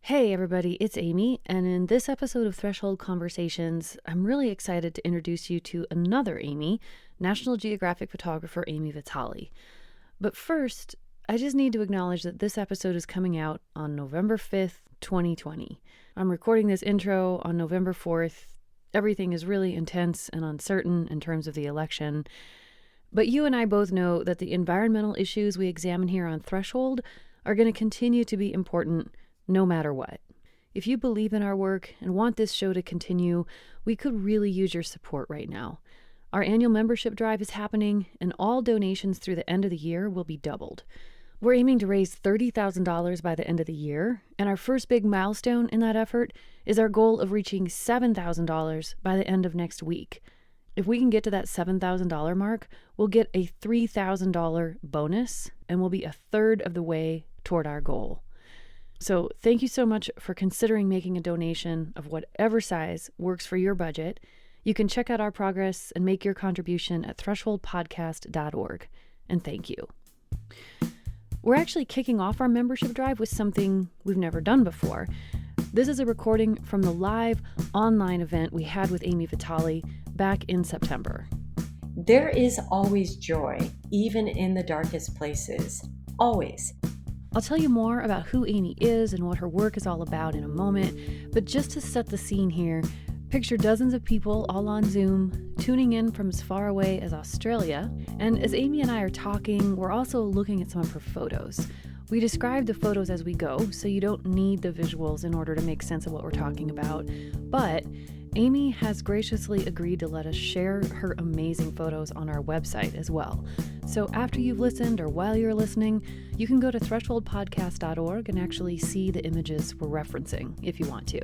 Hey everybody, it's Amy, and in this episode of Threshold Conversations, I'm really excited to introduce you to another Amy, National Geographic photographer Ami Vitale. But first, I just need to acknowledge that this episode is coming out on November 5th, 2020. I'm recording this intro on November 4th. Everything is really intense and uncertain in terms of the election. But you and I both know that the environmental issues we examine here on Threshold are going to continue to be important no matter what. If you believe in our work and want this show to continue, we could really use your support right now. Our annual membership drive is happening, and all donations through the end of the year will be doubled. We're aiming to raise $30,000 by the end of the year, and our first big milestone in that effort is our goal of reaching $7,000 by the end of next week. If we can get to that $7,000 mark, we'll get a $3,000 bonus, and we'll be a third of the way toward our goal. So thank you so much for considering making a donation of whatever size works for your budget. You can check out our progress and make your contribution at thresholdpodcast.org. And thank you. We're actually kicking off our membership drive with something we've never done before. This is a recording from the live online event we had with Ami Vitale back in September. There is always joy, even in the darkest places. Always. I'll tell you more about who Ami is and what her work is all about in a moment, but just to set the scene here, picture dozens of people all on Zoom, tuning in from as far away as Australia, and as Ami and I are talking, we're also looking at some of her photos. We describe the photos as we go, so you don't need the visuals in order to make sense of what we're talking about, but Ami has graciously agreed to let us share her amazing photos on our website as well. So after you've listened or while you're listening, you can go to thresholdpodcast.org and actually see the images we're referencing if you want to.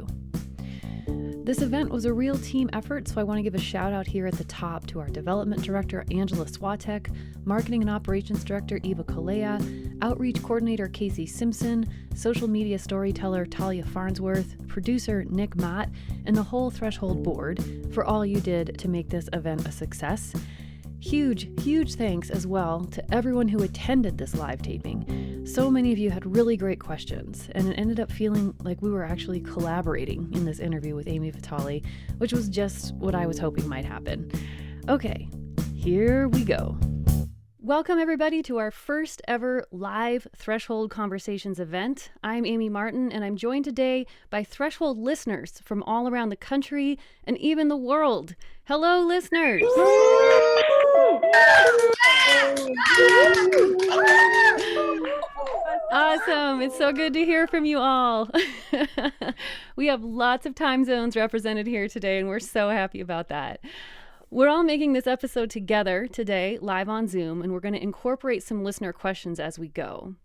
This event was a real team effort, so I want to give a shout out here at the top to our development director, Angela Swatek, marketing and operations director, Eva Kalea, outreach coordinator, Casey Simpson, social media storyteller, Talia Farnsworth, producer, Nick Mott, and the whole Threshold board for all you did to make this event a success. Huge thanks as well to everyone who attended this live taping. So many of you had really great questions, and it ended up feeling like we were actually collaborating in this interview with Ami Vitale, which was just what I was hoping might happen. Okay, here we go. Welcome everybody to our first ever live Threshold Conversations event. I'm Amy Martin, and I'm joined today by Threshold listeners from all around the country and even the world. Hello, listeners! Awesome. It's so good to hear from you all. We have lots of time zones represented here today, and we're so happy about that. We're all making this episode together today, live on Zoom, and we're going to incorporate some listener questions as we go.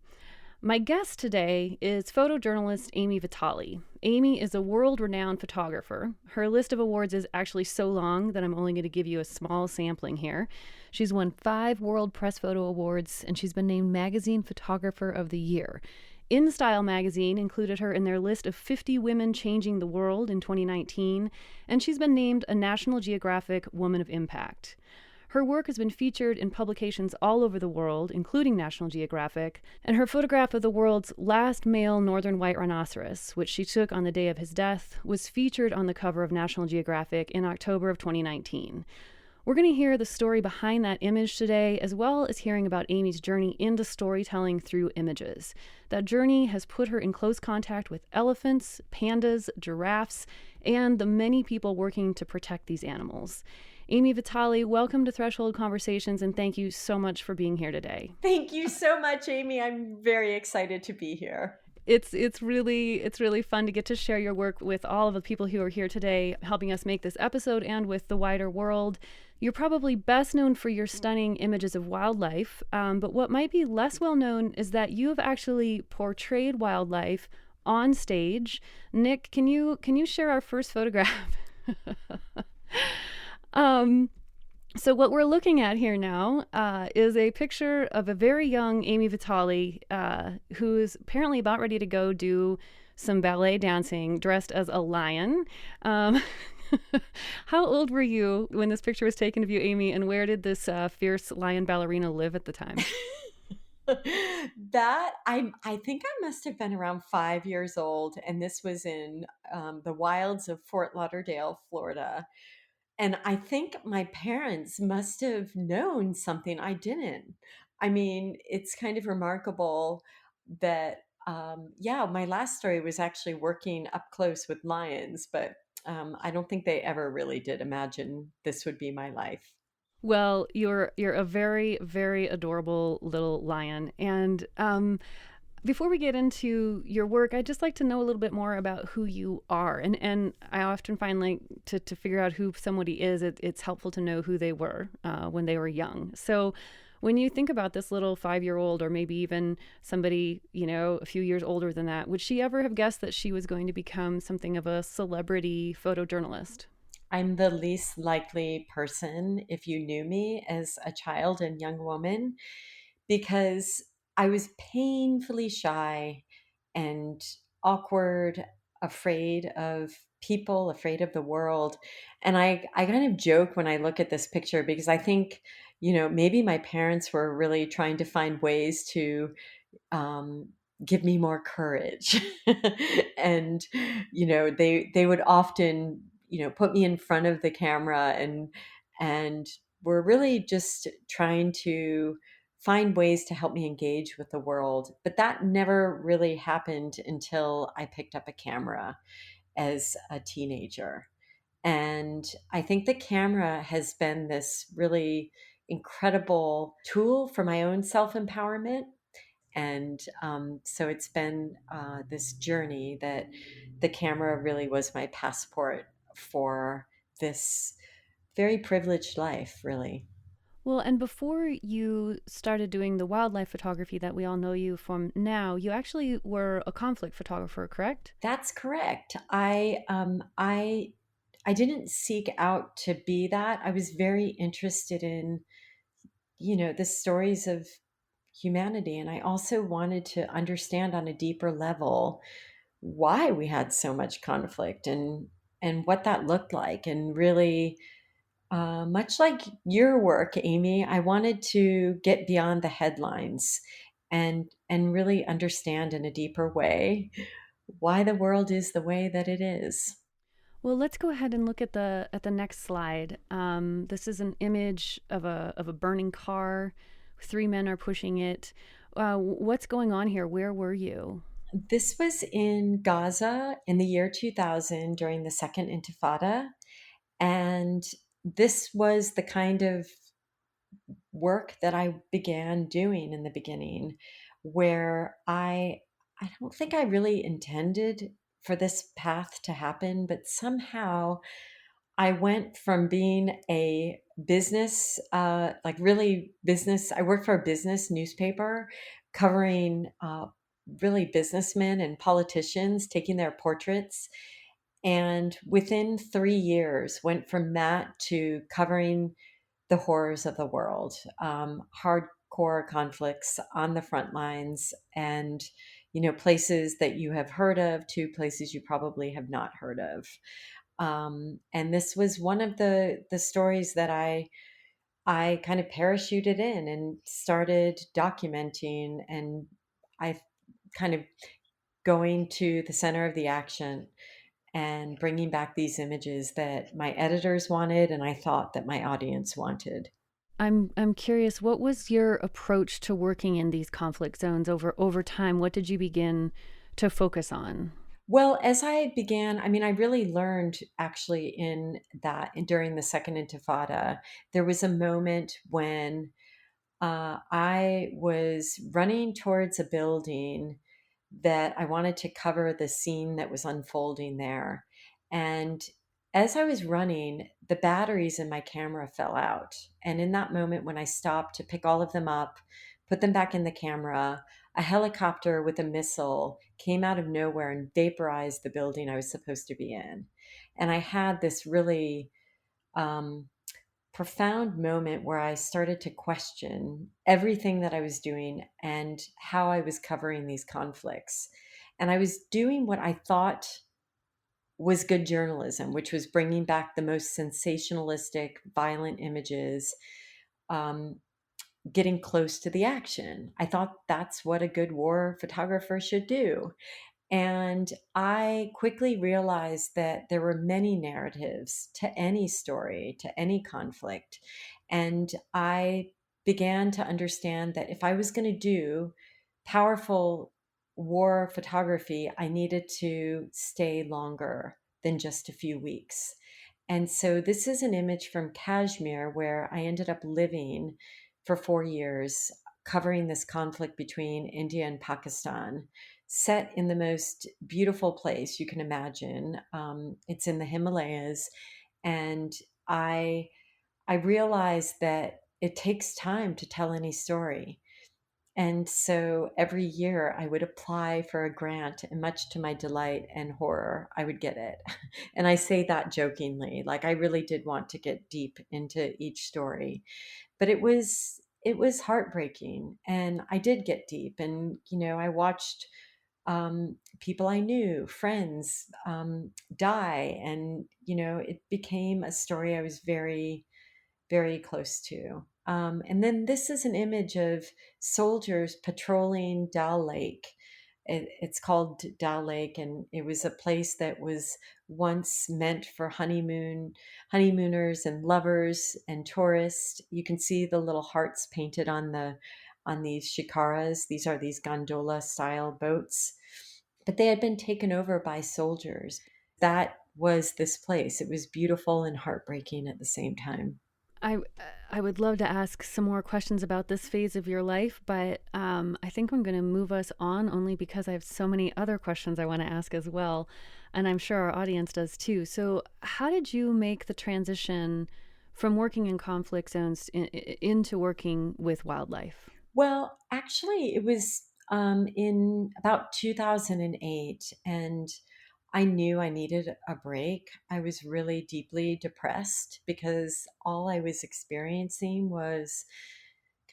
My guest today is photojournalist Ami Vitale. Ami is a world-renowned photographer. Her list of awards is actually so long that I'm only going to give you a small sampling here. She's won 5 World Press Photo Awards, and she's been named Magazine Photographer of the Year. InStyle magazine included her in their list of 50 women changing the world in 2019, and she's been named a National Geographic Woman of Impact. Her work has been featured in publications all over the world, including National Geographic, and her photograph of the world's last male northern white rhinoceros, which she took on the day of his death, was featured on the cover of National Geographic in October of 2019. We're going to hear the story behind that image today, as well as hearing about Ami's journey into storytelling through images. That journey has put her in close contact with elephants, pandas, giraffes, and the many people working to protect these animals. Ami Vitale, welcome to Threshold Conversations, and thank you so much for being here today. Thank you so much, Amy. I'm very excited to be here. It's really fun to get to share your work with all of the people who are here today, helping us make this episode and with the wider world. You're probably best known for your stunning images of wildlife, but what might be less well known is that you have actually portrayed wildlife on stage. Nick, can you share our first photograph? So what we're looking at here now is a picture of a very young Ami Vitale who is apparently about ready to go do some ballet dancing dressed as a lion. How old were you when this picture was taken of you, Ami, and where did this fierce lion ballerina live at the time? That I think I must have been around 5 years old, and this was in, the wilds of Fort Lauderdale, Florida, and I think my parents must have known something I didn't. I mean, it's kind of remarkable that, yeah, my last story was actually working up close with lions, but, I don't think they ever really did imagine this would be my life. Well, you're a very very adorable little lion, and before we get into your work, I'd just like to know a little bit more about who you are. And I often find like to figure out who somebody is, it's helpful to know who they were when they were young. So when you think about this little 5 year old, or maybe even somebody, a few years older than that, would she ever have guessed that she was going to become something of a celebrity photojournalist? I'm the least likely person if you knew me as a child and young woman because I was painfully shy and awkward, afraid of people, afraid of the world. And I kind of joke when I look at this picture because I think, maybe my parents were really trying to find ways to um, give me more courage. And they would often put me in front of the camera and were really just trying to find ways to help me engage with the world. But that never really happened until I picked up a camera as a teenager. And I think the camera has been this really incredible tool for my own self empowerment. And so it's been this journey that the camera really was my passport for this very privileged life, really. Well, and before you started doing the wildlife photography that we all know you from now, you actually were a conflict photographer, correct? That's correct. I didn't seek out to be that. I was very interested in the stories of humanity, and I also wanted to understand on a deeper level why we had so much conflict and what that looked like. And really, much like your work, Amy, I wanted to get beyond the headlines and really understand in a deeper way why the world is the way that it is. Well, let's go ahead and look at the next slide. This is an image of a burning car. Three men are pushing it. What's going on here? Where were you? This was in Gaza in the year 2000 during the Second Intifada. And this was the kind of work that I began doing in the beginning, where I don't think I really intended for this path to happen, but somehow I went from being a business, like really business. I worked for a business newspaper covering really businessmen and politicians, taking their portraits. And within 3 years, went from that to covering the horrors of the world, hardcore conflicts on the front lines, and places that you have heard of to places you probably have not heard of. And this was one of the stories that I kind of parachuted in and started documenting, and I kind of going to the center of the action and bringing back these images that my editors wanted and I thought that my audience wanted. I'm curious. What was your approach to working in these conflict zones over time? What did you begin to focus on? Well, as I began, I mean, I really learned actually in that during the Second Intifada, there was a moment when I was running towards a building that I wanted to cover the scene that was unfolding there. And as I was running, the batteries in my camera fell out. And in that moment, when I stopped to pick all of them up, put them back in the camera, a helicopter with a missile came out of nowhere and vaporized the building I was supposed to be in. And I had this really um, profound moment where I started to question everything that I was doing and how I was covering these conflicts. And I was doing what I thought was good journalism, which was bringing back the most sensationalistic, violent images, um, getting close to the action. I thought that's what a good war photographer should do. And I quickly realized that there were many narratives to any story, to any conflict. And I began to understand that if I was going to do powerful war photography, I needed to stay longer than just a few weeks. And so this is an image from Kashmir where I ended up living for 4 years, covering this conflict between India and Pakistan, set in the most beautiful place you can imagine. It's in the Himalayas, and I I realized that it takes time to tell any story. And so every year I would apply for a grant, and much to my delight and horror, I would get it. And I say that jokingly, like I really did want to get deep into each story. But it was heartbreaking, and I did get deep. And I watched people I knew, friends, die, and it became a story I was very very close to. And then this is an image of soldiers patrolling Dal Lake. It's called Dal Lake, and it was a place that was once meant for honeymooners and lovers and tourists. You can see the little hearts painted on these shikaras. These are these gondola style boats, but they had been taken over by soldiers. That was this place. It was beautiful and heartbreaking at the same time. I I would love to ask some more questions about this phase of your life, but I think I'm going to move us on only because I have so many other questions I want to ask as well, and I'm sure our audience does too. So, how did you make the transition from working in conflict zones into working with wildlife? Well, actually, it was in about 2008, and I knew I needed a break. I was really deeply depressed because all I was experiencing was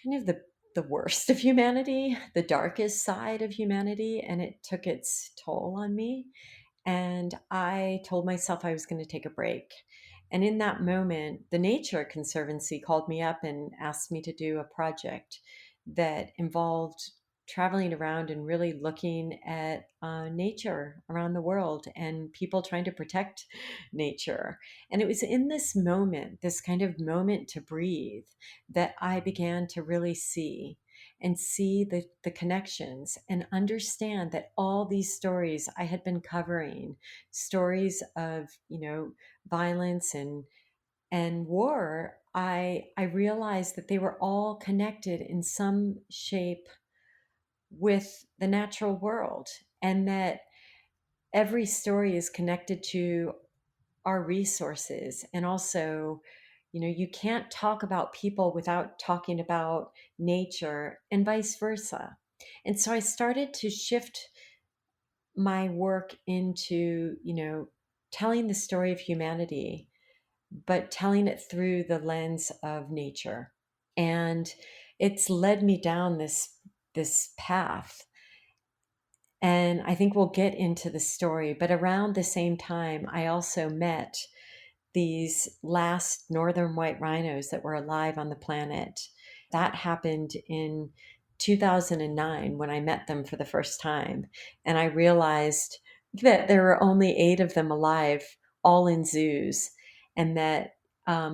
kind of the worst of humanity, the darkest side of humanity, and it took its toll on me. And I told myself I was going to take a break. And in that moment, the Nature Conservancy called me up and asked me to do a project that involved traveling around and really looking at nature around the world and people trying to protect nature. And it was in this moment, this kind of moment to breathe, that I began to really see and see the connections and understand that all these stories I had been covering, stories of, violence and war, I realized that they were all connected in some shape with the natural world, and that every story is connected to our resources. And also, you can't talk about people without talking about nature, and vice versa. And so I started to shift my work into, telling the story of humanity, but telling it through the lens of nature. And it's led me down this path. And I think we'll get into the story. But around the same time, I also met these last northern white rhinos that were alive on the planet. That happened in 2009 when I met them for the first time. And I realized that there were only 8 of them alive, all in zoos, and that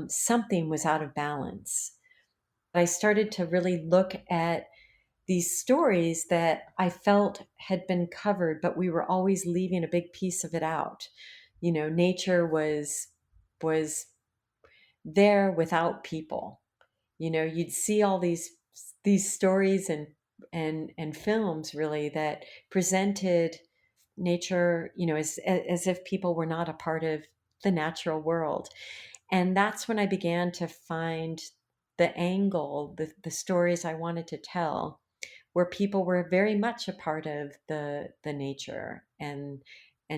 something was out of balance. I started to really look at these stories that I felt had been covered, but we were always leaving a big piece of it out. Nature was there without people. You'd see all these stories and films really that presented nature, as if people were not a part of the natural world. And that's when I began to find the angle, the stories I wanted to tell, where people were very much a part of the nature and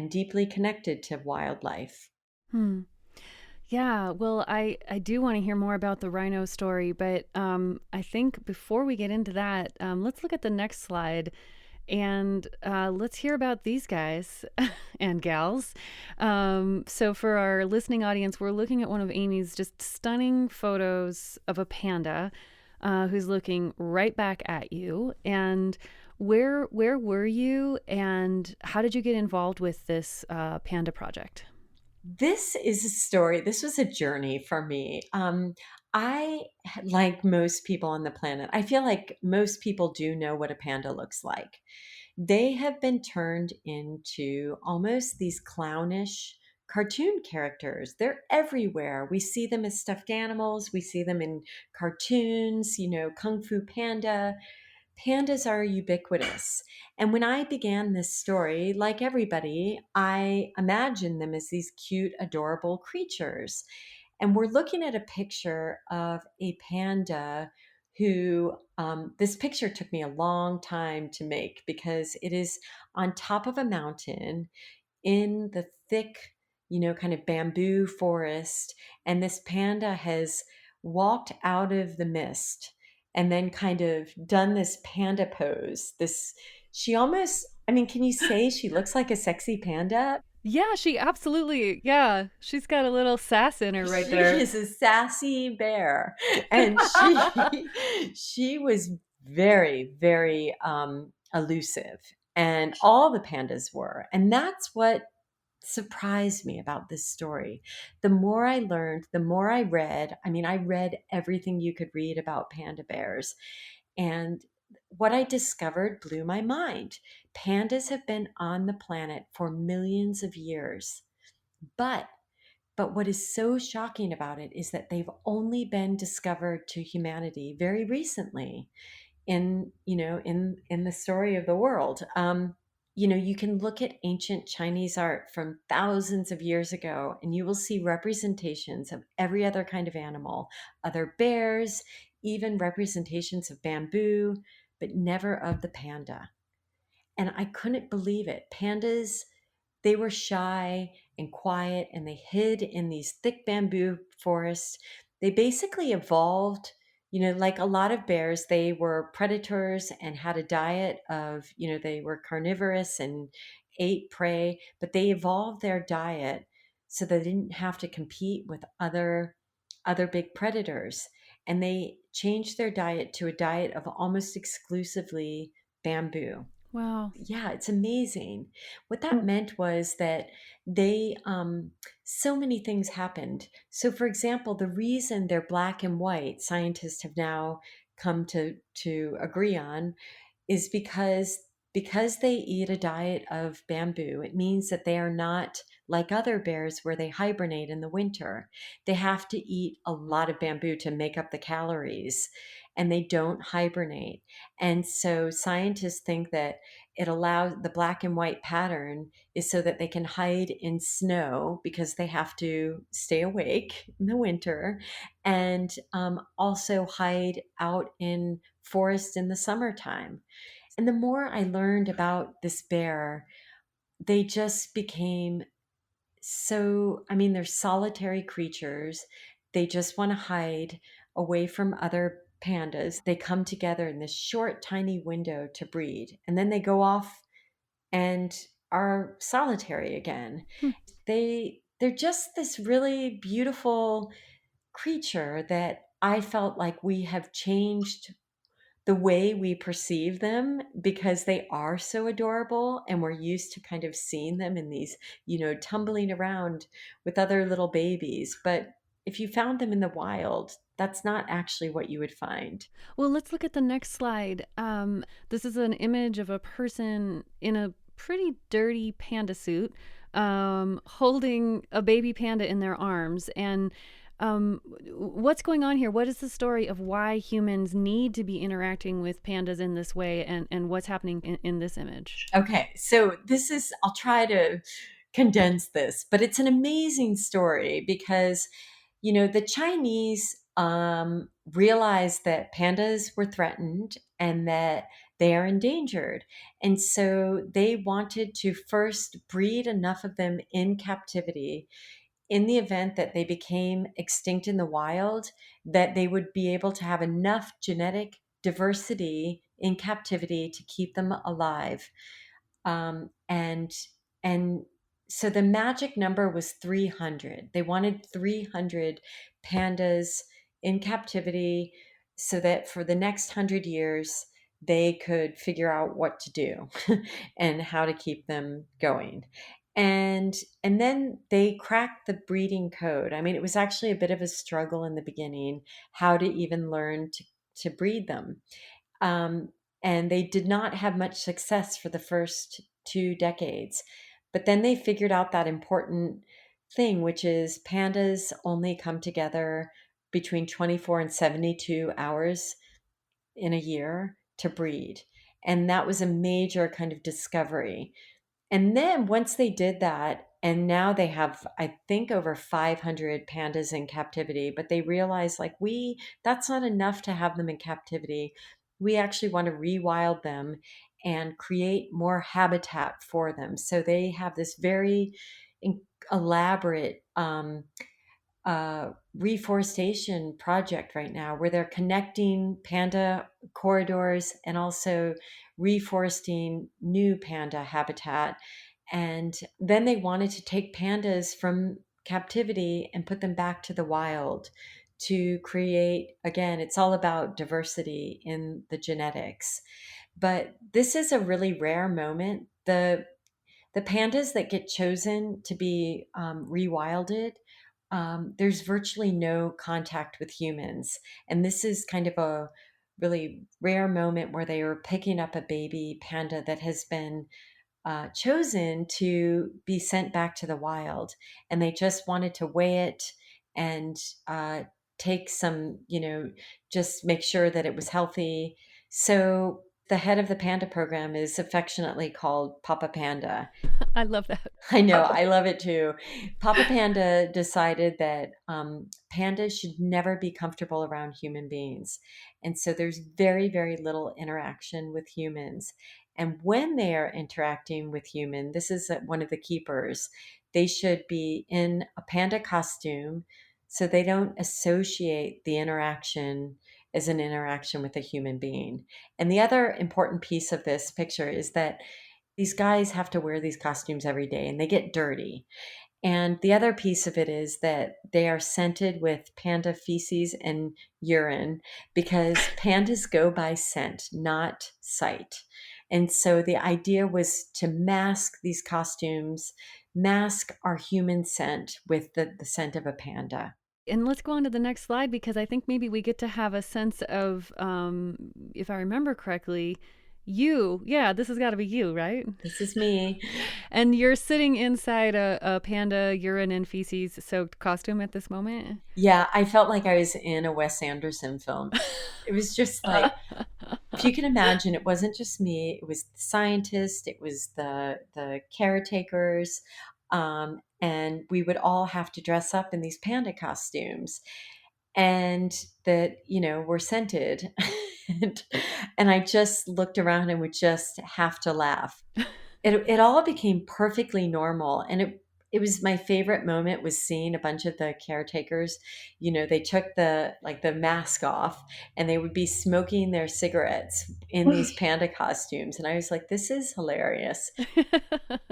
deeply connected to wildlife. Hmm. Yeah, well, I do want to hear more about the rhino story, but I think before we get into that, let's look at the next slide and let's hear about these guys and gals. So, for our listening audience, we're looking at one of Amy's just stunning photos of a panda. who's looking right back at you. And where were you, and how did you get involved with this panda project? This is a story. This was a journey for me. I, like most people on the planet, I feel like most people do know what a panda looks like. They have been turned into almost these clownish cartoon characters. They're everywhere. We see them as stuffed animals, we see them in cartoons, Kung Fu Panda. Pandas are ubiquitous. And when I began this story, like everybody, I imagined them as these cute, adorable creatures. And we're looking at a picture of a panda who, this picture took me a long time to make because it is on top of a mountain in the thick, kind of bamboo forest. And this panda has walked out of the mist and then kind of done this panda pose. She almost, I mean, can you say she looks like a sexy panda? Yeah, she absolutely, yeah, she's got a little sass in her right She there. is a sassy bear. And she was very, very elusive. And all the pandas were. And that's what surprised me about this story. The more I learned, the more I read. I mean, I read everything you could read about panda bears. And what I discovered blew my mind. Pandas have been on the planet for millions of years. But what is so shocking about it is that they've only been discovered to humanity very recently in the story of the world. You can look at ancient Chinese art from thousands of years ago, and you will see representations of every other kind of animal, other bears, even representations of bamboo, but never of the panda. And I couldn't believe it. Pandas, they were shy and quiet, and they hid in these thick bamboo forests. They basically evolved, like a lot of bears, they were predators and had a diet of, they were carnivorous and ate prey, but they evolved their diet so they didn't have to compete with other big predators. And they changed their diet to a diet of almost exclusively bamboo. Wow. Yeah, it's amazing. What that meant was that they, so many things happened. So, for example, the reason they're black and white, scientists have now come to agree on, is because they eat a diet of bamboo. It means that they are not like other bears where they hibernate in the winter. They have to eat a lot of bamboo to make up the calories, and they don't hibernate. And so scientists think that it allows the black and white pattern is so that they can hide in snow because they have to stay awake in the winter, and also hide out in forest in the summertime. And the more I learned about this bear, they just became so, I mean, they're solitary creatures. They just want to hide away from other pandas. They come together in this short, tiny window to breed, and then they go off and are solitary again. Hmm. They're just this really beautiful creature that I felt like we have changed the way we perceive them because they are so adorable, and we're used to kind of seeing them in these, tumbling around with other little babies. But if you found them in the wild, that's not actually what you would find. Well, let's look at the next slide. This is an image of a person in a pretty dirty panda suit, holding a baby panda in their arms. And what's going on here? What is the story of why humans need to be interacting with pandas in this way, and what's happening in this image? Okay, so I'll try to condense this, but it's an amazing story because, the Chinese realized that pandas were threatened and that they are endangered. And so they wanted to first breed enough of them in captivity in the event that they became extinct in the wild, that they would be able to have enough genetic diversity in captivity to keep them alive. And so the magic number was 300. They wanted 300 pandas in captivity so that for the next 100 years, they could figure out what to do and how to keep them going. And and then they cracked the breeding code. I mean, it was actually a bit of a struggle in the beginning how to even learn to breed them. Um, and they did not have much success for the first 2 decades. But then they figured out that important thing, which is pandas only come together between 24 and 72 hours in a year to breed. And that was a major kind of discovery. And then once they did that, and now they have, I think, over 500 pandas in captivity, but they realized like that's not enough to have them in captivity. We actually want to rewild them and create more habitat for them. So they have this very elaborate reforestation project right now where they're connecting panda corridors and also reforesting new panda habitat. And then they wanted to take pandas from captivity and put them back to the wild to create, again, it's all about diversity in the genetics. But this is a really rare moment. The pandas that get chosen to be rewilded, there's virtually no contact with humans. And this is kind of a really rare moment where they are picking up a baby panda that has been chosen to be sent back to the wild. And they just wanted to weigh it and take some, just make sure that it was healthy. So the head of the panda program is affectionately called Papa Panda. I love that. I know, I love it too. Papa Panda decided that pandas should never be comfortable around human beings. And so there's very, very little interaction with humans. And when they are interacting with human, this is one of the keepers. They should be in a panda costume so they don't associate the interaction as an interaction with a human being. And the other important piece of this picture is that these guys have to wear these costumes every day and they get dirty. And the other piece of it is that they are scented with panda feces and urine because pandas go by scent, not sight. And so the idea was to mask these costumes, mask our human scent with the scent of a panda. And let's go on to the next slide because I think maybe we get to have a sense of, if I remember correctly, yeah, this has got to be you, right? This is me. And you're sitting inside a panda urine and feces soaked costume at this moment. Yeah, I felt like I was in a Wes Anderson film. It was just like, if you can imagine, it wasn't just me, it was the scientists, it was the caretakers, and we would all have to dress up in these panda costumes and that, were scented. and, and I just looked around and would just have to laugh. It all became perfectly normal, and it was my favorite moment was seeing a bunch of the caretakers. They took the mask off and they would be smoking their cigarettes in these panda costumes, and I was like, this is hilarious.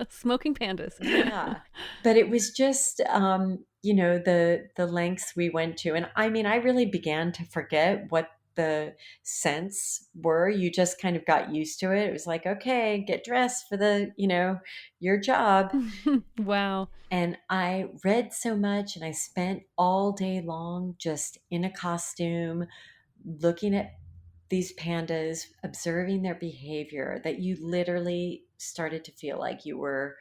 Smoking pandas. Yeah. But it was just the lengths we went to. And I mean, I really began to forget what the scents were. You just kind of got used to it. It was like, okay, get dressed for your job. Wow. And I read so much and I spent all day long just in a costume looking at these pandas, observing their behavior, that you literally started to feel like you were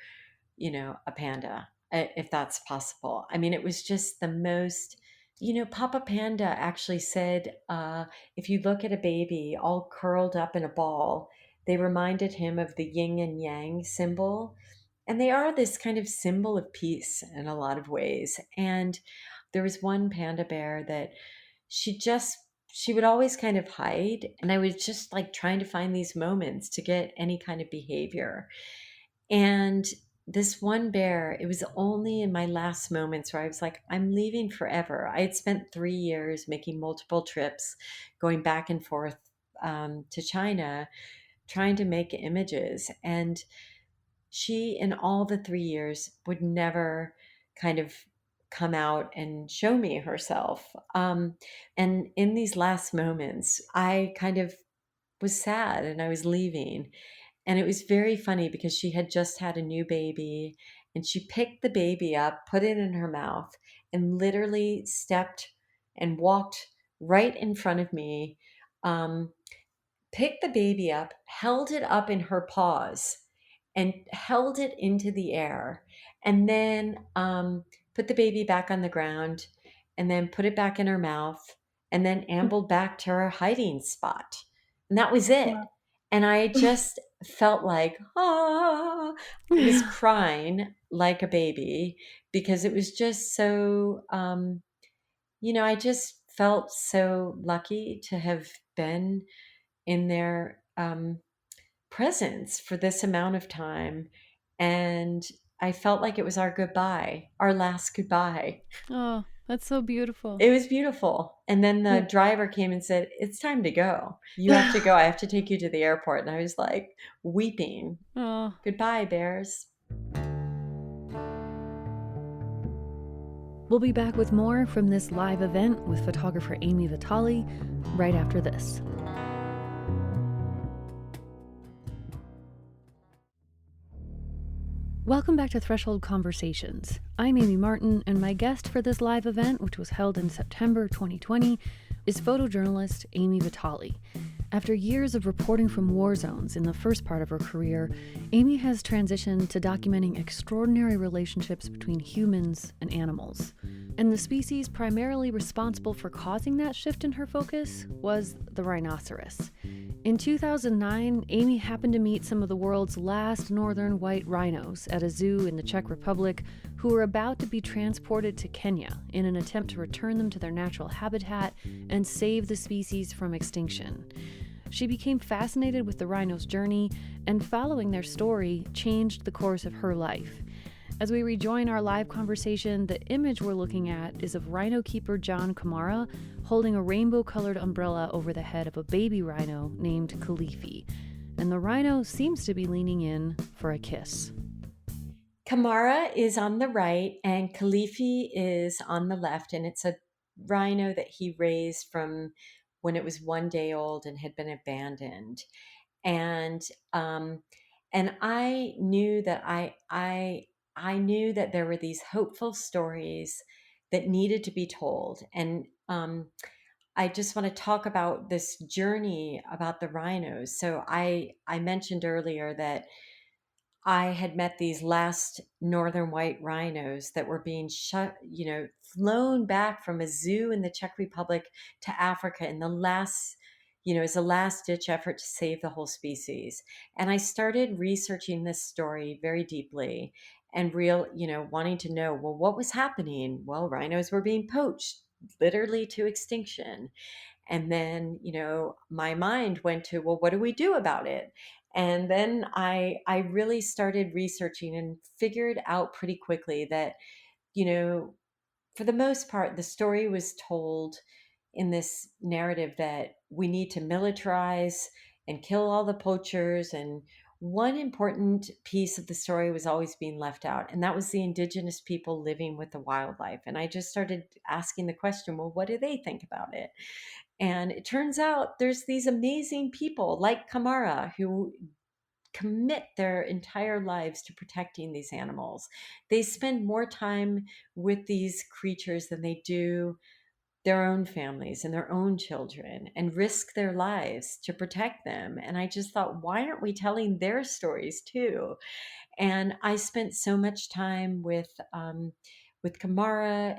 a panda, if that's possible. I mean, it was just the most, Papa Panda actually said, if you look at a baby all curled up in a ball, they reminded him of the yin and yang symbol. And they are this kind of symbol of peace in a lot of ways. And there was one panda bear that she would always kind of hide. And I was just like trying to find these moments to get any kind of behavior. And this one bear, it was only in my last moments where I was like, I'm leaving forever. I had spent 3 years making multiple trips, going back and forth to China, trying to make images. And she, in all the 3 years, would never kind of come out and show me herself. And in these last moments, I kind of was sad and I was leaving. And it was very funny because she had just had a new baby and she picked the baby up, put it in her mouth, and literally stepped and walked right in front of me, um, picked the baby up, held it up in her paws, and held it into the air, and then put the baby back on the ground, and then put it back in her mouth, and then ambled back to her hiding spot. And that was it. Wow. And I just felt like, ah, I was Yeah. crying like a baby because it was just so, I just felt so lucky to have been in their presence for this amount of time. And I felt like it was our goodbye, our last goodbye. Oh, that's so beautiful. It was beautiful. And then the Yeah. driver came and said, "It's time to go. You have to go. I have to take you to the airport." And I was like weeping. Oh. Goodbye, bears. We'll be back with more from this live event with photographer Ami Vitale right after this. Welcome back to Threshold Conversations. I'm Amy Martin, and my guest for this live event, which was held in September 2020, is photojournalist Ami Vitale. After years of reporting from war zones in the first part of her career, Ami has transitioned to documenting extraordinary relationships between humans and animals. And the species primarily responsible for causing that shift in her focus was the rhinoceros. In 2009, Ami happened to meet some of the world's last northern white rhinos at a zoo in the Czech Republic who were about to be transported to Kenya in an attempt to return them to their natural habitat and save the species from extinction. She became fascinated with the rhinos' journey, and following their story changed the course of her life. As we rejoin our live conversation, the image we're looking at is of rhino keeper John Kamara holding a rainbow-colored umbrella over the head of a baby rhino named Khalifi, and the rhino seems to be leaning in for a kiss. Kamara is on the right and Khalifi is on the left, and it's a rhino that he raised from when it was 1 day old and had been abandoned. And um, and I knew that I knew that there were these hopeful stories that needed to be told. And I just want to talk about this journey about the rhinos. So I mentioned earlier that I had met these last northern white rhinos that were being flown back from a zoo in the Czech Republic to Africa in the last, as a last ditch effort to save the whole species. And I started researching this story very deeply and wanting to know, well, what was happening? Well, rhinos were being poached literally to extinction. And then, my mind went to, well, what do we do about it? And then I really started researching and figured out pretty quickly that, you know, for the most part, the story was told in this narrative that we need to militarize and kill all the poachers. And one important piece of the story was always being left out, and that was the indigenous people living with the wildlife. And I just started asking the question, well, what do they think about it? And it turns out there's these amazing people like Kamara who commit their entire lives to protecting these animals. They spend more time with these creatures than they do their own families and their own children, and risk their lives to protect them. And I just thought, why aren't we telling their stories too? And I spent so much time with Kamara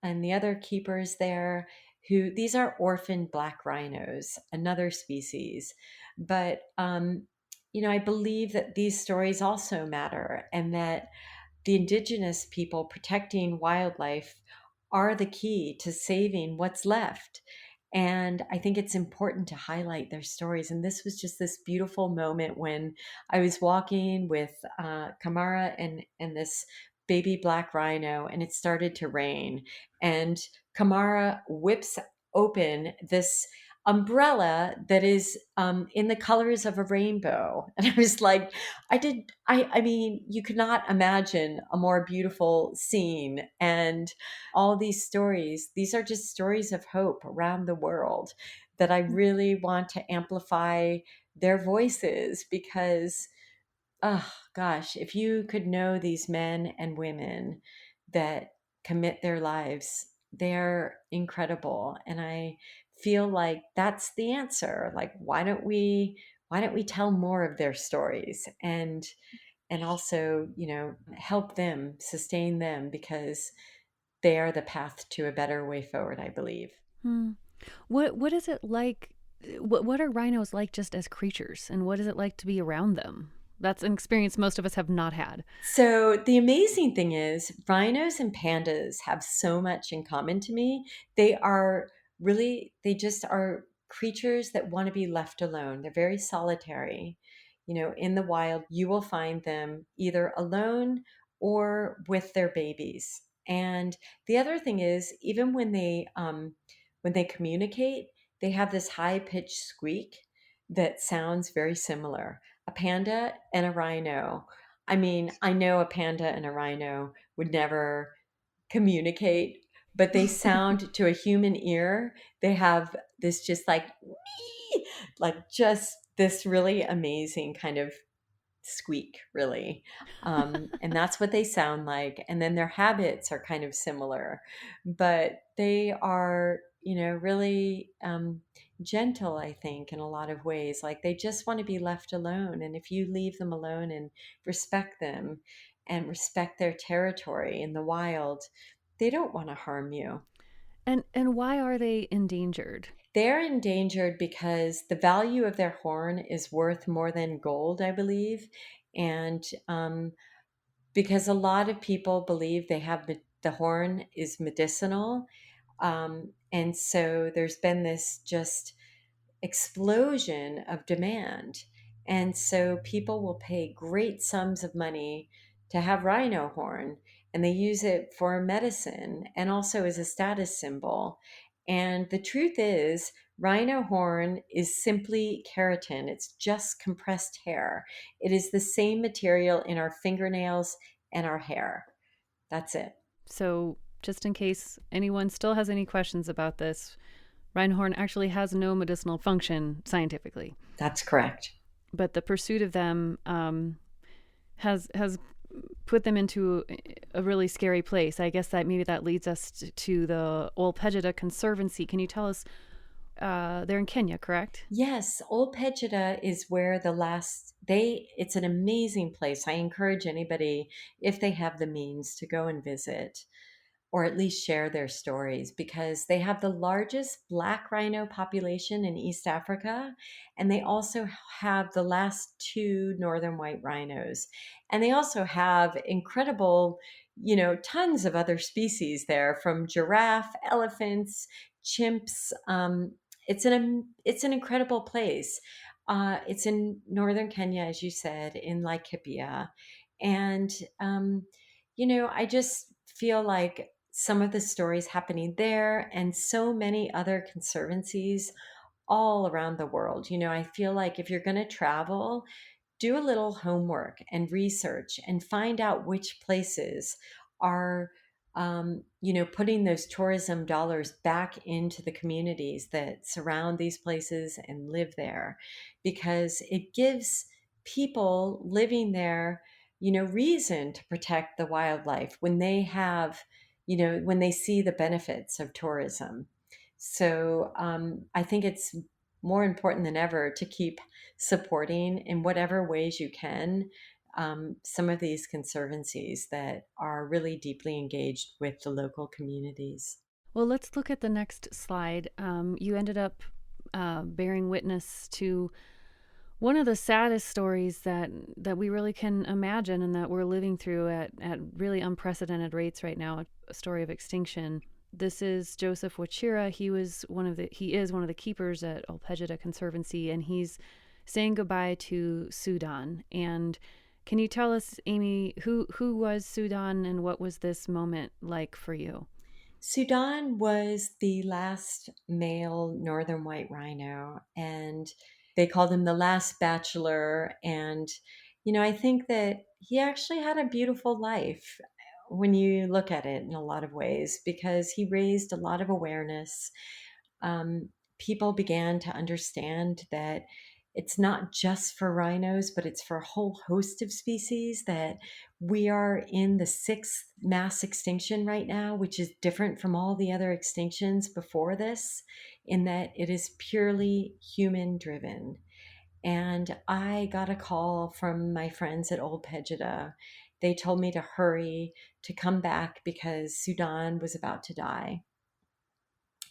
and the other keepers there, who these are orphaned black rhinos, another species. But I believe that these stories also matter, and that the indigenous people protecting wildlife are the key to saving what's left. And I think it's important to highlight their stories. And this was just this beautiful moment when I was walking with Kamara and this baby black rhino, and it started to rain. And Kamara whips open this umbrella that is in the colors of a rainbow. And I was like, I mean, you could not imagine a more beautiful scene. And all these stories, these are just stories of hope around the world that I really want to amplify their voices because oh gosh, if you could know these men and women that commit their lives, they're incredible. And I feel like that's the answer. Like why don't we tell more of their stories and also, help them, sustain them because they are the path to a better way forward, I believe. Hmm. What is it like? What are rhinos like just as creatures, and what is it like to be around them? That's an experience most of us have not had. So the amazing thing is, rhinos and pandas have so much in common to me. They just are creatures that want to be left alone. They're very solitary. In the wild, you will find them either alone or with their babies. And the other thing is, even when they communicate, they have this high pitched squeak that sounds very similar. A panda and a rhino, I mean, I know a panda and a rhino would never communicate, but they sound to a human ear. They have this just like, "Wee!" Like just this really amazing kind of squeak, really. And that's what they sound like. And then their habits are kind of similar, but they are, really gentle, I think, in a lot of ways. Like they just want to be left alone. And if you leave them alone and respect them and respect their territory in the wild, they don't want to harm you. And why are they endangered? They're endangered because the value of their horn is worth more than gold, I believe. And because a lot of people believe the horn is medicinal. And so there's been this just explosion of demand. And so people will pay great sums of money to have rhino horn, and they use it for medicine and also as a status symbol. And the truth is, rhino horn is simply keratin, it's just compressed hair. It is the same material in our fingernails and our hair. That's it. So, just in case anyone still has any questions about this, rhinehorn actually has no medicinal function scientifically, That's correct. but the pursuit of them has put them into a really scary place. I guess that maybe that leads us to the Ol Pejeta Conservancy. Can you tell us? They're in Kenya, correct? Yes, Old Pejeta is where it's an amazing place. I encourage anybody, if they have the means, to go and visit or at least share their stories because they have the largest black rhino population in East Africa. And they also have the last two northern white rhinos. And they also have incredible, tons of other species there from giraffe, elephants, chimps. It's an incredible place. It's in northern Kenya, as you said, in Laikipia. And, I just feel like some of the stories happening there and so many other conservancies all around the world. I feel like if you're going to travel, do a little homework and research and find out which places are putting those tourism dollars back into the communities that surround these places and live there because it gives people living there reason to protect the wildlife when they have when they see the benefits of tourism. So I think it's more important than ever to keep supporting in whatever ways you can some of these conservancies that are really deeply engaged with the local communities. Well, let's look at the next slide. You ended up bearing witness to one of the saddest stories that we really can imagine and that we're living through at really unprecedented rates right now, a story of extinction. This is Joseph Wachira. He is one of the keepers at Ol Pejeta Conservancy, and he's saying goodbye to Sudan. And can you tell us, Amy, who was Sudan and what was this moment like for you? Sudan was the last male northern white rhino, and they called him the last bachelor. And, I think that he actually had a beautiful life when you look at it in a lot of ways because he raised a lot of awareness. People began to understand that it's not just for rhinos, but it's for a whole host of species, that we are in the sixth mass extinction right now, which is different from all the other extinctions before this, in that it is purely human driven. And I got a call from my friends at Old Pejida. They told me to hurry to come back because Sudan was about to die.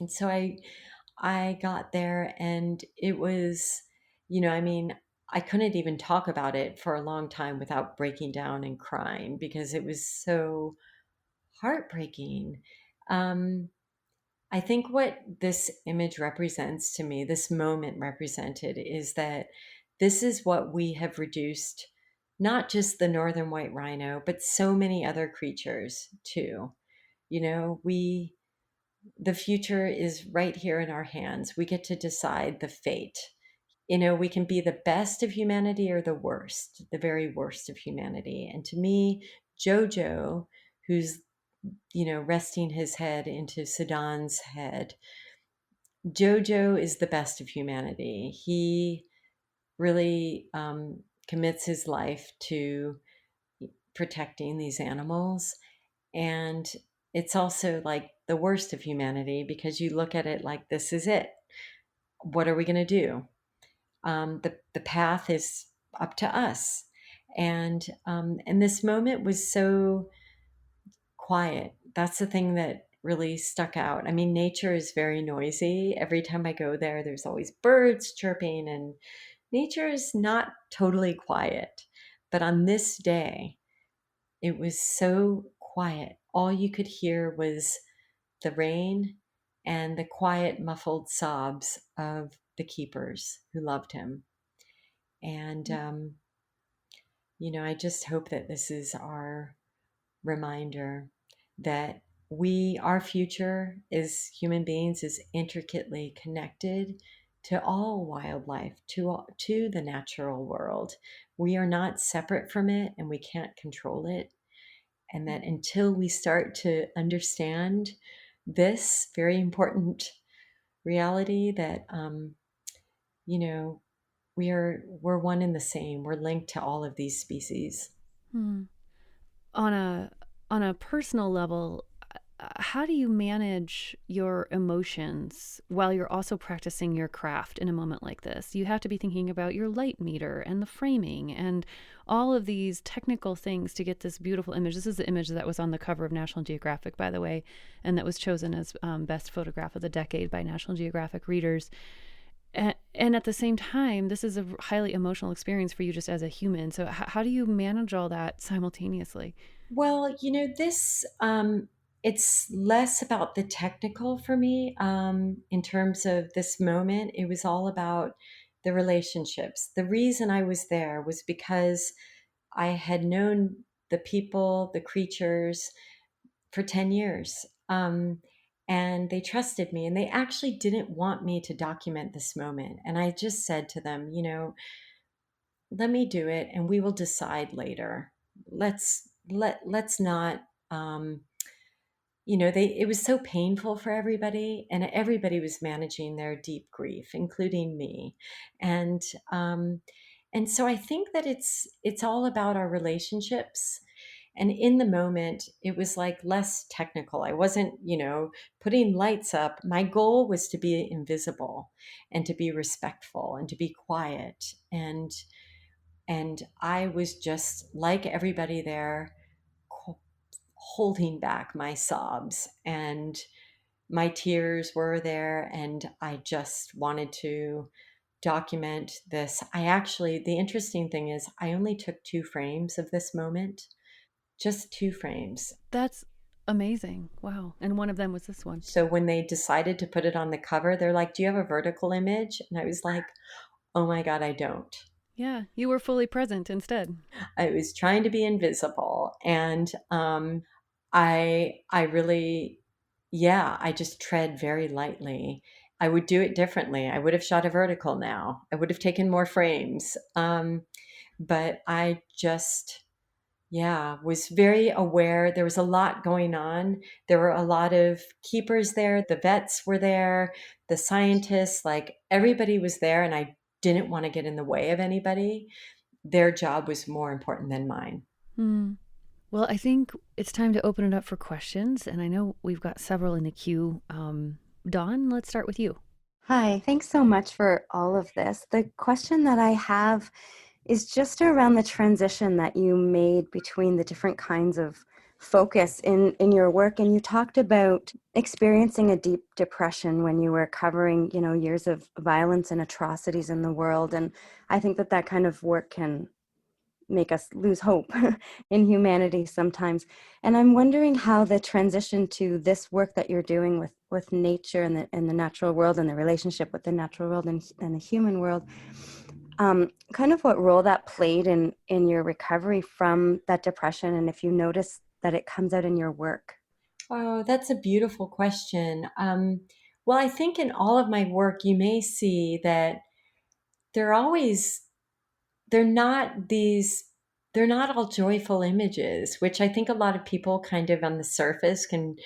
And so I got there, and it was, I mean, I couldn't even talk about it for a long time without breaking down and crying because it was so heartbreaking. Um, I think what this image represents to me, this moment represented, is that this is what we have reduced not just the northern white rhino, but so many other creatures too. We the future is right here in our hands. We get to decide the fate. We can be the best of humanity or the worst, the very worst of humanity. And to me, Jojo, who's, resting his head into Sudan's head, Jojo is the best of humanity. He really commits his life to protecting these animals. And it's also like the worst of humanity because you look at it like this is it. What are we going to do? The path is up to us. And this moment was so quiet. That's the thing that really stuck out. I mean, nature is very noisy. Every time I go there, there's always birds chirping, and nature is not totally quiet. But on this day, it was so quiet. All you could hear was the rain and the quiet, muffled sobs of the keepers who loved him. And, I just hope that this is our reminder that our future as human beings is intricately connected to all wildlife, to the natural world. We are not separate from it, and we can't control it. And that until we start to understand this very important reality, that you know we're one and the same. We're linked to all of these species. Hmm. On a personal level, how do you manage your emotions while you're also practicing your craft in a moment like this? You have to be thinking about your light meter and the framing and all of these technical things to get this beautiful image. This is the image that was on the cover of National Geographic, by the way, and that was chosen as best photograph of the decade by National Geographic readers. And at the same time, this is a highly emotional experience for you just as a human. So, how do you manage all that simultaneously? Well, this it's less about the technical for me. In terms of this moment, it was all about the relationships. The reason I was there was because I had known the people, the creatures, for 10 years. And they trusted me, and they actually didn't want me to document this moment. And I just said to them, let me do it, and we will decide later. Let's not. They it was so painful for everybody, and everybody was managing their deep grief, including me. And um, and so I think that it's all about our relationships. And in the moment, it was like less technical. I wasn't, putting lights up. My goal was to be invisible and to be respectful and to be quiet. And I was just like everybody there, holding back my sobs, and my tears were there, and I just wanted to document this. The interesting thing is, I only took 2 frames of this moment, just 2 frames. That's amazing. Wow. And one of them was this one. So when they decided to put it on the cover, they're like, "Do you have a vertical image?" And I was like, "Oh my God, I don't." Yeah, you were fully present instead. I was trying to be invisible. And I really, yeah, I just tread very lightly. I would do it differently. I would have shot a vertical now. I would have taken more frames. But I just, yeah, was very aware. There was a lot going on. There were a lot of keepers there. The vets were there, the scientists, like everybody was there. And I didn't want to get in the way of anybody. Their job was more important than mine. Hmm. Well, I think it's time to open it up for questions, and I know we've got several in the queue. Dawn, let's start with you. Hi, thanks so much for all of this. The question that I have is just around the transition that you made between the different kinds of focus in your work. And you talked about experiencing a deep depression when you were covering, years of violence and atrocities in the world. And I think that that kind of work can make us lose hope in humanity sometimes. And I'm wondering how the transition to this work that you're doing with nature and the natural world and the relationship with the natural world and the human world, kind of what role that played in your recovery from that depression, and if you notice that it comes out in your work. Oh, that's a beautiful question. Well, I think in all of my work, you may see that they're always, they're not these, they're not all joyful images, which I think a lot of people kind of on the surface can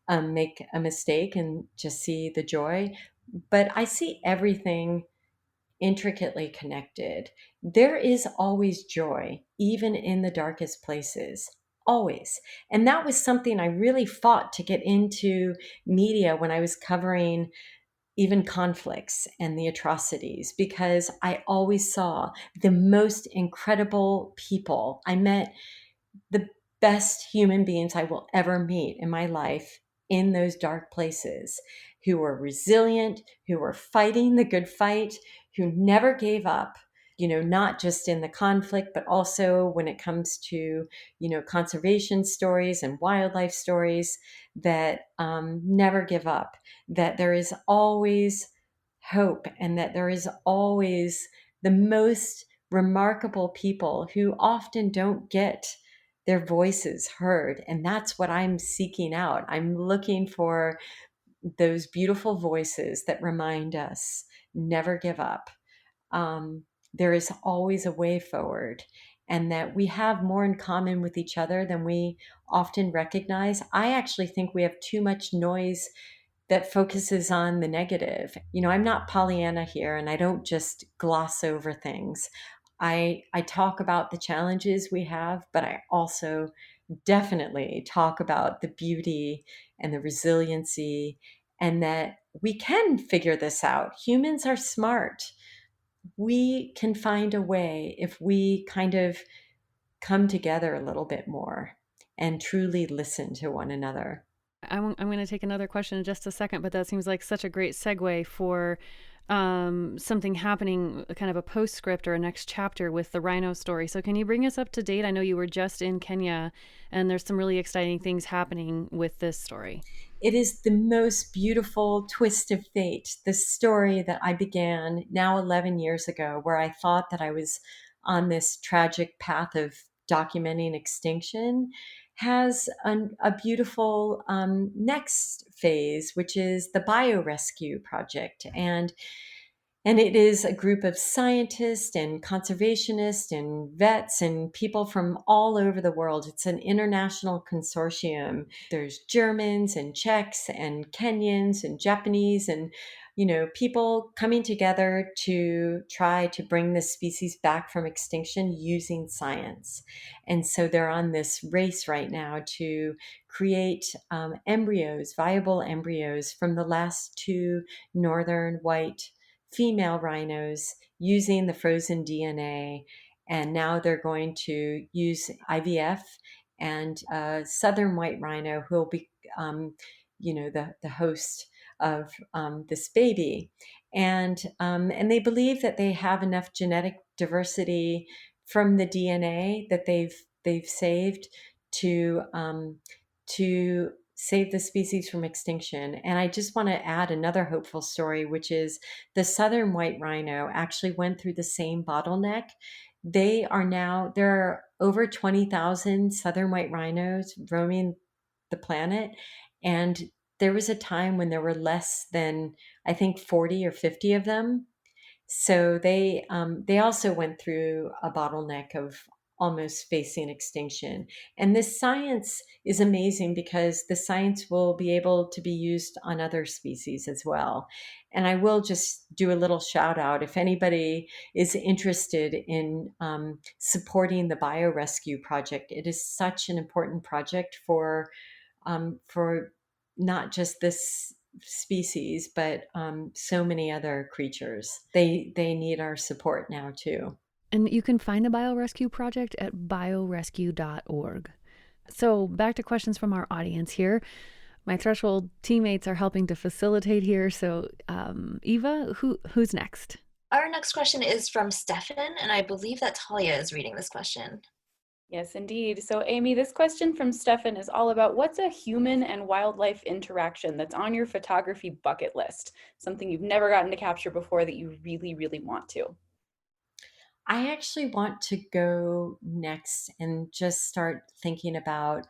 make a mistake and just see the joy. But I see everything intricately connected. There is always joy, even in the darkest places. Always. And that was something I really fought to get into media when I was covering even conflicts and the atrocities, because I always saw the most incredible people. I met the best human beings I will ever meet in my life in those dark places, who were resilient, who were fighting the good fight, who never gave up, not just in the conflict, but also when it comes to, conservation stories and wildlife stories, that never give up, that there is always hope, and that there is always the most remarkable people who often don't get their voices heard. And that's what I'm seeking out. I'm looking for those beautiful voices that remind us never give up. Um, there is always a way forward, and that we have more in common with each other than we often recognize. I actually think we have too much noise that focuses on the negative. I'm not Pollyanna here, and I don't just gloss over things. I talk about the challenges we have, but I also definitely talk about the beauty and the resiliency, and that we can figure this out. Humans are smart. We can find a way if we kind of come together a little bit more and truly listen to one another. I'm going to take another question in just a second, but that seems like such a great segue for something happening, kind of a postscript or a next chapter with the rhino story. So, can you bring us up to date? I know you were just in Kenya, and there's some really exciting things happening with this story. It is the most beautiful twist of fate. This story that I began now 11 years ago, where I thought that I was on this tragic path of documenting extinction, has a beautiful next phase, which is the biorescue project. And it is a group of scientists and conservationists and vets and people from all over the world. It's an international consortium. There's Germans and Czechs and Kenyans and Japanese and, people coming together to try to bring this species back from extinction using science. And so they're on this race right now to create embryos, viable embryos from the last two northern white female rhinos using the frozen DNA. And now they're going to use IVF, and a southern white rhino who will be, the host of this baby. And they believe that they have enough genetic diversity from the DNA that they've saved to to save the species from extinction. And I just want to add another hopeful story, which is the southern white rhino actually went through the same bottleneck. There are over 20,000 southern white rhinos roaming the planet. And there was a time when there were less than, I think, 40 or 50 of them. So they also went through a bottleneck of almost facing extinction. And this science is amazing because the science will be able to be used on other species as well. And I will just do a little shout out if anybody is interested in supporting the biorescue project. It is such an important project for not just this species, but so many other creatures. They need our support now too. And you can find the Biorescue Project at biorescue.org. So, back to questions from our audience here. My Threshold teammates are helping to facilitate here. So, Eva, who's next? Our next question is from Stefan, and I believe that Talia is reading this question. Yes, indeed. So, Amy, this question from Stefan is all about what's a human and wildlife interaction that's on your photography bucket list? Something you've never gotten to capture before that you really, really want to. I actually want to go next and just start thinking about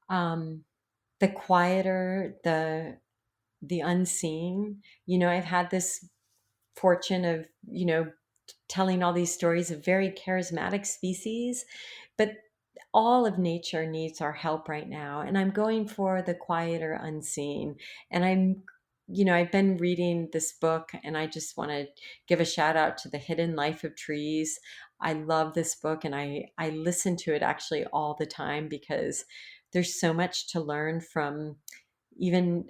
the quieter, the unseen. I've had this fortune of, telling all these stories of very charismatic species, but all of nature needs our help right now. And I'm going for the quieter unseen. And I've been reading this book, and I just want to give a shout out to The Hidden Life of Trees. I love this book, and I listen to it actually all the time because there's so much to learn from even,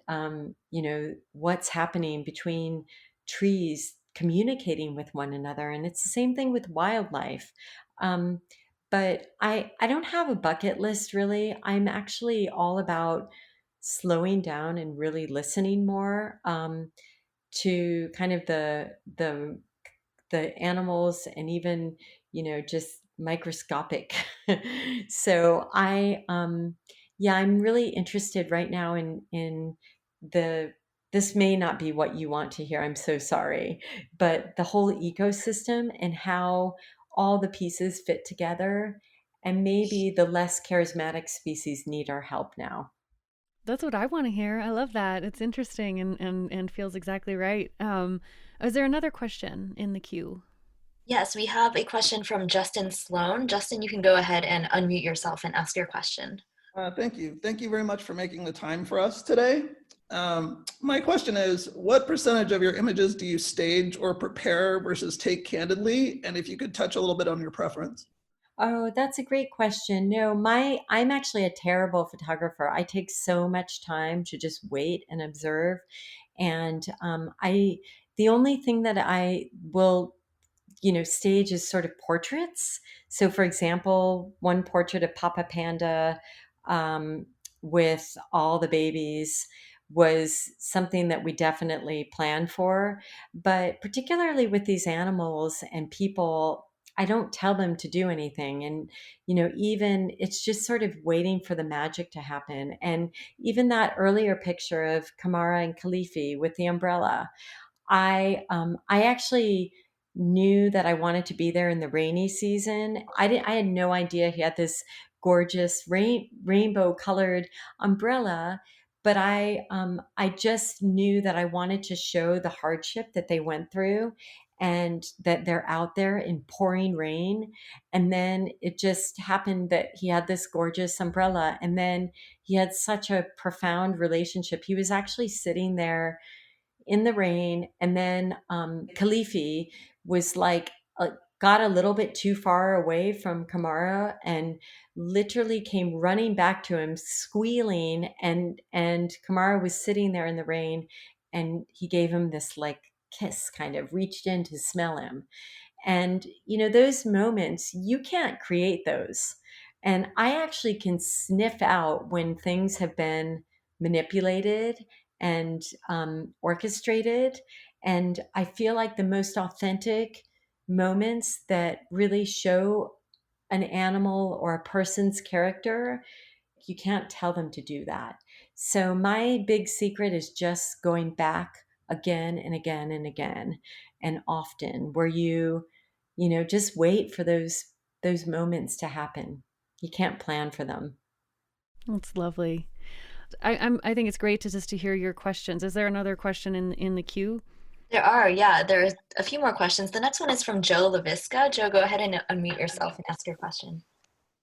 what's happening between trees communicating with one another. And it's the same thing with wildlife. Um, but I don't have a bucket list really. I'm actually all about slowing down and really listening more to kind of the animals, and even just microscopic. So I'm really interested right now in the this may not be what you want to hear, I'm so sorry, but the whole ecosystem and how all the pieces fit together, and maybe the less charismatic species need our help now. That's what I want to hear. I love that. It's interesting and feels exactly right. Is there another question in the queue? Yes, we have a question from Justin Sloan. Justin, you can go ahead and unmute yourself and ask your question. Thank you. Thank you very much for making the time for us today. My question is, what percentage of your images do you stage or prepare versus take candidly? And if you could touch a little bit on your preference. Oh, that's a great question. No, I'm actually a terrible photographer. I take so much time to just wait and observe. And the only thing that I will stage is sort of portraits. So, for example, one portrait of Papa Panda um, with all the babies was something that we definitely planned for. But particularly with these animals and people, I don't tell them to do anything. And, even it's just sort of waiting for the magic to happen. And even that earlier picture of Kamara and Khalifi with the umbrella, I actually knew that I wanted to be there in the rainy season. I had no idea he had this gorgeous rainbow colored umbrella, but I just knew that I wanted to show the hardship that they went through, and that they're out there in pouring rain. And then it just happened that he had this gorgeous umbrella, and then he had such a profound relationship. He was actually sitting there in the rain. And then Khalifi was like, got a little bit too far away from Kamara and literally came running back to him, squealing. And Kamara was sitting there in the rain, and he gave him this like kiss, kind of reached in to smell him. And, those moments, you can't create those. And I actually can sniff out when things have been manipulated and orchestrated. And I feel like the most authentic moments that really show an animal or a person's character, you can't tell them to do that. So my big secret is just going back again and again and again and often, where just wait for those moments to happen. You can't plan for them. That's lovely. I think it's great to hear your questions. Is there another question in the queue? There are, yeah, there's a few more questions. The next one is from Joe LaVisca. Joe, go ahead and unmute yourself and ask your question.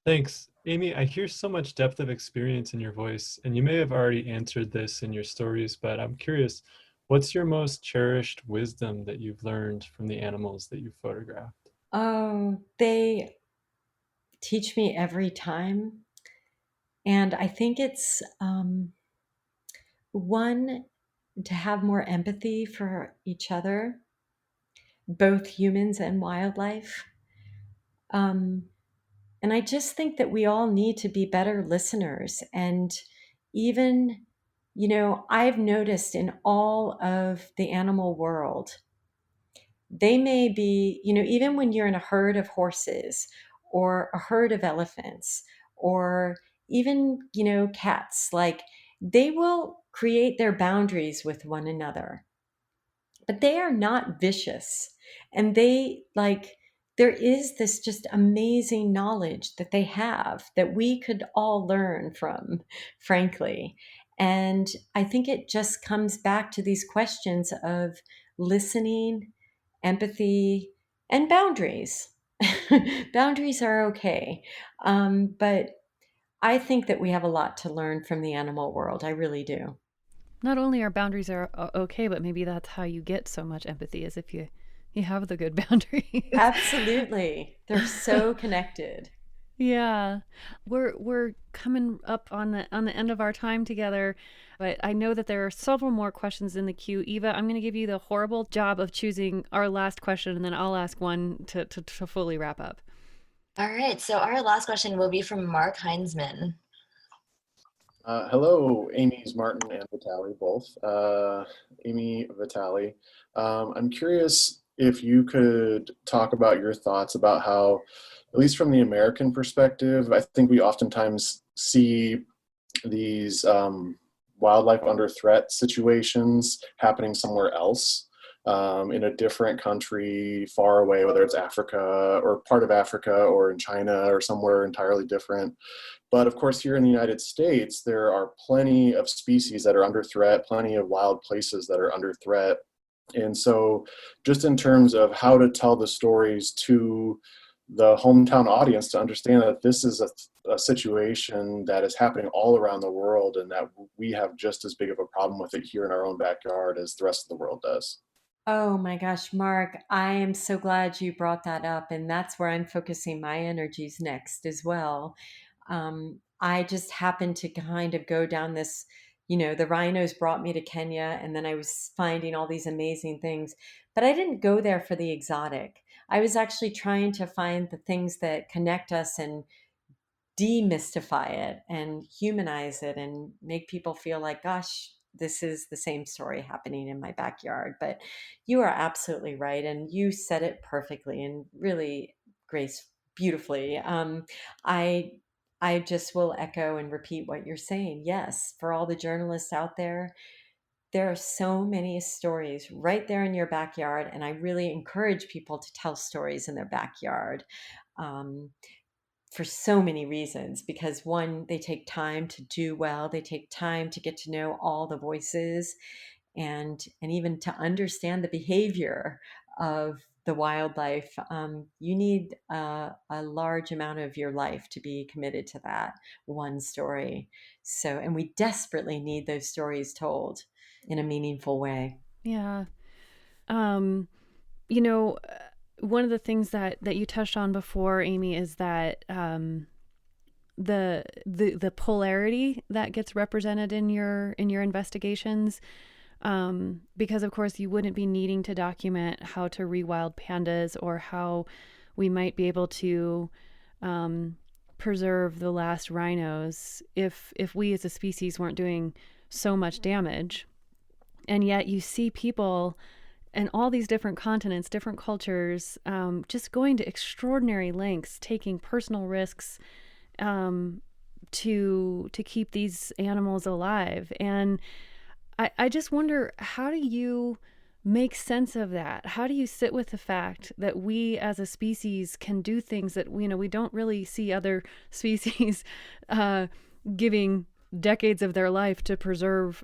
Thanks. Amy, I hear so much depth of experience in your voice, and you may have already answered this in your stories, but I'm curious, what's your most cherished wisdom that you've learned from the animals that you've photographed? Oh, they teach me every time. And I think it's one, to have more empathy for each other, both humans and wildlife. Um, and I just think that we all need to be better listeners. And even, I've noticed in all of the animal world, they may be, even when you're in a herd of horses or a herd of elephants or even, cats, like they will create their boundaries with one another, but they are not vicious. And there is this just amazing knowledge that they have that we could all learn from, frankly. And I think it just comes back to these questions of listening, empathy, and boundaries. Boundaries are okay. But I think that we have a lot to learn from the animal world. I really do. Not only our boundaries are okay, but maybe that's how you get so much empathy, is if you have the good boundaries. Absolutely. They're so connected. Yeah. We're coming up on the end of our time together, but I know that there are several more questions in the queue. Eva, I'm going to give you the horrible job of choosing our last question, and then I'll ask one to fully wrap up. All right, so our last question will be from Mark Heinzman. Hello, Amy's Martin and Vitale, both. Amy Vitale. I'm curious if you could talk about your thoughts about how, at least from the American perspective, I think we oftentimes see these wildlife under threat situations happening somewhere else, in a different country far away, whether it's Africa or part of Africa or in China or somewhere entirely different. But of course, here in the United States, there are plenty of species that are under threat, plenty of wild places that are under threat. And so just in terms of how to tell the stories to the hometown audience to understand that this is a situation that is happening all around the world and that we have just as big of a problem with it here in our own backyard as the rest of the world does. Oh my gosh, Mark, I am so glad you brought that up. And that's where I'm focusing my energies next as well. I just happened to kind of go down this, the rhinos brought me to Kenya, and then I was finding all these amazing things. But I didn't go there for the exotic. I was actually trying to find the things that connect us and demystify it and humanize it and make people feel like, gosh, this is the same story happening in my backyard. But you are absolutely right. And you said it perfectly and really, Grace, beautifully. I I just will echo and repeat what you're saying. Yes, for all the journalists out there are so many stories right there in your backyard. And I really encourage people to tell stories in their backyard. Um, for so many reasons, because one, they take time to do well, they take time to get to know all the voices, and even to understand the behavior of the wildlife. You need a large amount of your life to be committed to that one story. So, and we desperately need those stories told in a meaningful way. Yeah. Um, you know, one of the things that you touched on before, Amy, is that the polarity that gets represented in your investigations, because of course you wouldn't be needing to document how to rewild pandas or how we might be able to preserve the last rhinos if we as a species weren't doing so much damage. And yet you see people and all these different continents, different cultures, just going to extraordinary lengths, taking personal risks to keep these animals alive. And I just wonder, how do you make sense of that? How do you sit with the fact that we as a species can do things that we don't really see other species giving decades of their life to preserve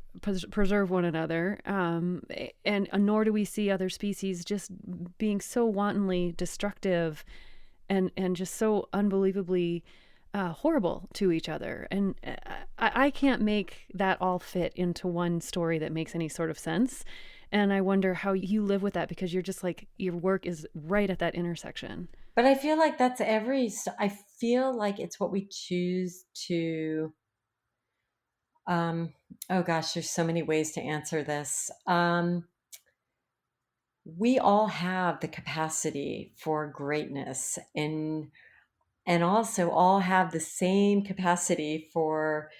one another, and nor do we see other species just being so wantonly destructive and just so unbelievably horrible to each other. And I can't make that all fit into one story that makes any sort of sense. And I wonder how you live with that, because you're just like, your work is right at that intersection. But I feel like that's I feel like it's what we choose to, oh gosh, there's so many ways to answer this. We all have the capacity for greatness, and also all have the same capacity for,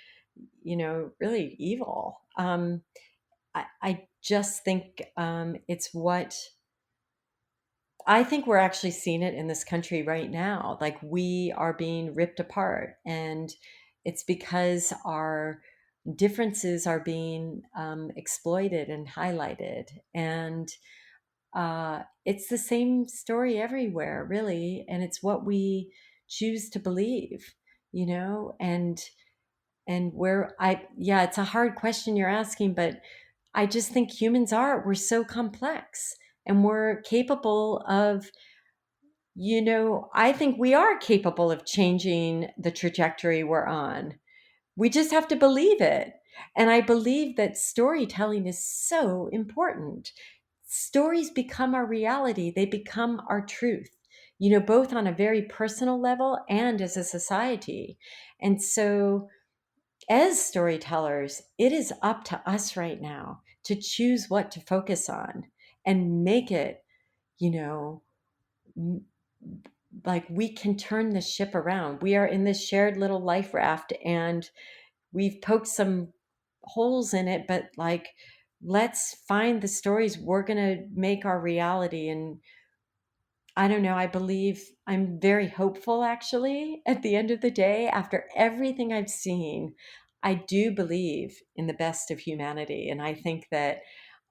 really evil. I just think it's what I think we're actually seeing it in this country right now. Like, we are being ripped apart, and it's because our differences are being exploited and highlighted. And it's the same story everywhere, really. And it's what we choose to believe, and yeah, it's a hard question you're asking, but I just think we're so complex, and we're capable of, I think we are capable of changing the trajectory we're on. We just have to believe it. And I believe that storytelling is so important. Stories become our reality, they become our truth, both on a very personal level and as a society. And so, as storytellers, it is up to us right now to choose what to focus on and make it, like, we can turn the ship around. We are in this shared little life raft, and we've poked some holes in it, but like, let's find the stories we're going to make our reality. And I don't know, I'm very hopeful, actually. At the end of the day, after everything I've seen, I do believe in the best of humanity. And I think that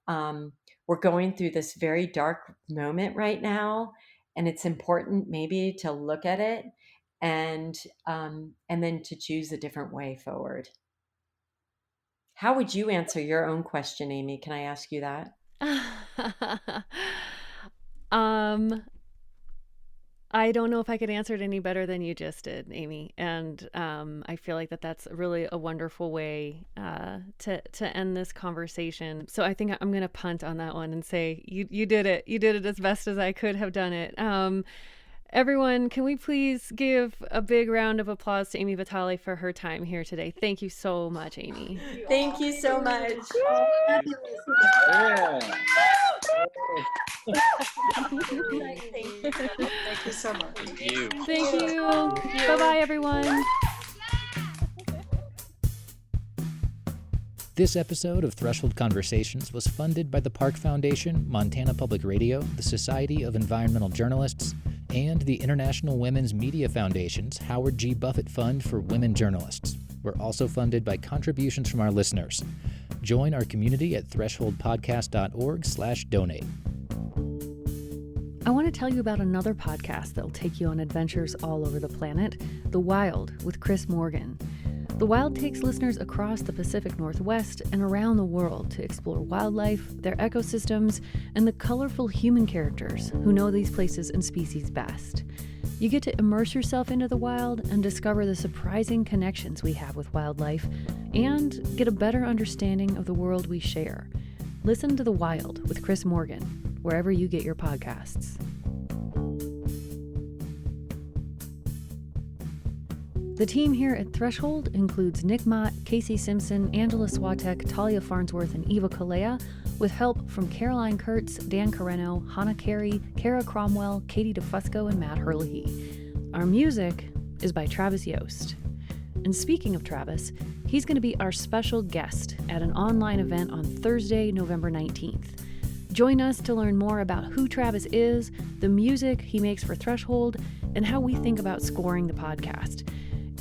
we're going through this very dark moment right now, and it's important maybe to look at it and then to choose a different way forward. How would you answer your own question, Amy? Can I ask you that? I don't know if I could answer it any better than you just did, Amy. And I feel like that's really a wonderful way to end this conversation. So I think I'm going to punt on that one and say you did it. You did it as best as I could have done it. Everyone, can we please give a big round of applause to Ami Vitale for her time here today? Thank you so much, Amy. Thank you so much. Yeah. Thank you so much. Thank you. Thank you. Bye-bye, everyone. This episode of Threshold Conversations was funded by the Park Foundation, Montana Public Radio, the Society of Environmental Journalists, and the International Women's Media Foundation's Howard G. Buffett Fund for Women Journalists. We're also funded by contributions from our listeners. Join our community at thresholdpodcast.org/donate. I want to tell you about another podcast that will take you on adventures all over the planet, The Wild with Chris Morgan. The Wild takes listeners across the Pacific Northwest and around the world to explore wildlife, their ecosystems, and the colorful human characters who know these places and species best. You get to immerse yourself into the wild and discover the surprising connections we have with wildlife, and get a better understanding of the world we share. Listen to The Wild with Chris Morgan, wherever you get your podcasts. The team here at Threshold includes Nick Mott, Casey Simpson, Angela Swatek, Talia Farnsworth, and Eva Kalea, with help from Caroline Kurtz, Dan Carreno, Hannah Carey, Kara Cromwell, Katie DeFusco, and Matt Herlihy. Our music is by Travis Yost. And speaking of Travis, he's going to be our special guest at an online event on Thursday, November 19th. Join us to learn more about who Travis is, the music he makes for Threshold, and how we think about scoring the podcast.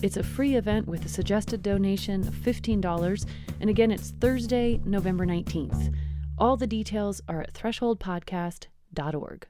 It's a free event with a suggested donation of $15, and again, it's Thursday, November 19th. All the details are at thresholdpodcast.org.